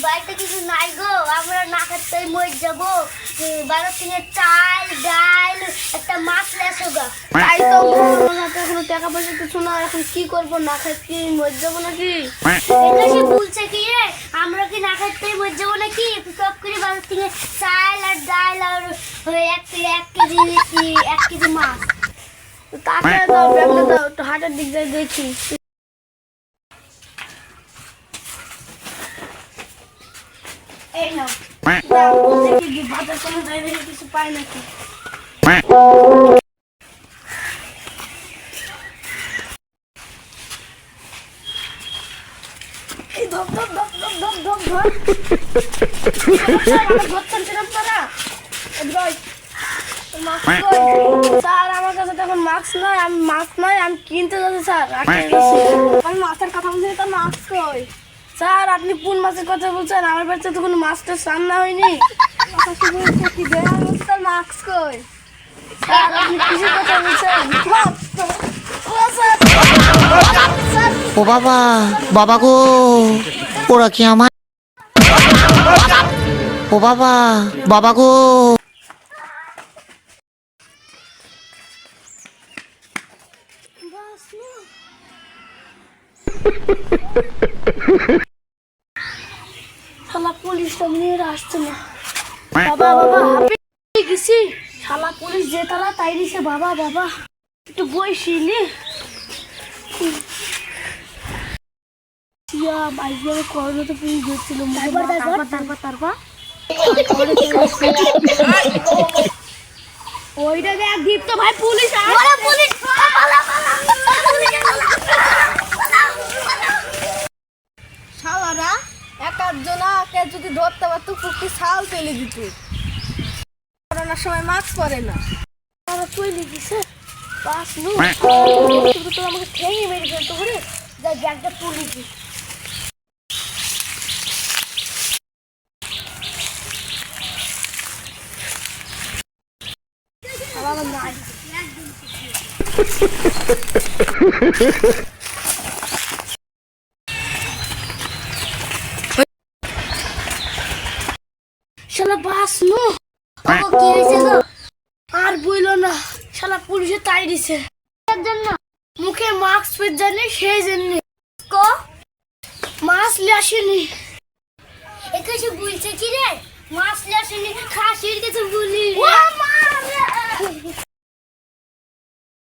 বাড়িতে কিছু নাই গো, আমরা না খেতেই মরে যাবো। বাজার থেকে চাল ডাল একটা মাছ লেসো গা। তাই তো এখনো টাকা পয়সা কিছু না, এখন কি করবো? না খাইতে মরে যাবো নাকি? এটা সে বলছে কি রে, আমরা কি না খেতেই মরে যাবো নাকি? সব করে বাজার থেকে চাল আর ডাল আর এক কেজি মাছ। তাড়াতাড়ি দাও, ব্যাগটা দাও, একটু হাটের দিক যাই দেখি। এই নাও। দেখি বাজার কোনো জায়গায় কিছু পাই নাকি। এই ধপ ধপ ধপ ধপ ধপ ধপ ধপ। ধরছেন কিরম তারা? স্যার আমার কাছে তো এখন মাস্ক নাই, আমি কিনতে যাচ্ছি স্যার। আমি মাছের কথা বলছি, তো মাস্ক কই? স্যার আপনি কোন মাছের কথা বলছেন? আমার বাড়িতে তো কোনো মাছটা রান্না হয়নি। মাস্ক কই? স্যার আপনি কিসের কথা বলছেন? ও বাবা, বাবা গো, ওরা কি আমার? ও বাবা, বাবা গো। শালা পুলিশটা নিয়ে আসছে না। বাবা বাবা হাঁপিয়ে গেছি। শালা পুলিশ যে তারা তাই দিছে। বাবা বাবা একটু বইসিলি করোনা তো পুলিশ ধরছিল। তারপর ওইটা দেখ দীপ তো ভাই পুলিশ শালারা এক একজনাকে যদি ধরতে পারতো পুকি ছাল ফেলে দিত। করোনার সময় মাস্ক পরে না, চলে গেছে। তো আমাকে ঠেঙে মেরে ফেলতো করে যা ব্যাগটা তুলে দিই। শালা বাঁচলো। কি হয়েছে গো? আর বইলো না, শালা পুলিশে তাই দিছে। জন্য মুখে মাস্ক পরে জানি সেই জন্য কো মাস্ক নিয়ে আসেনি। একে সে বলছে কি রে, মাছ লেসে খাসির কিছু বলি।